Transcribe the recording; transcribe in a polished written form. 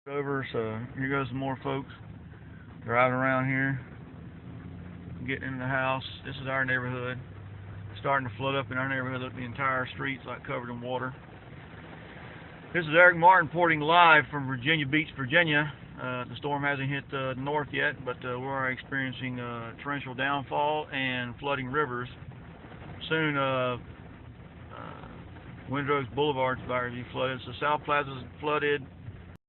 Over, so here goes some more folks driving around here, getting in the house. This is our neighborhood. Starting to flood up in our neighborhood. Look, the entire street's like covered in water. This is Eric Martin reporting live from Virginia Beach, Virginia. The storm hasn't hit the north yet, but we're experiencing torrential downfall and flooding rivers. Soon, Windrose Boulevard's about to be flooded. So South Plaza's flooded.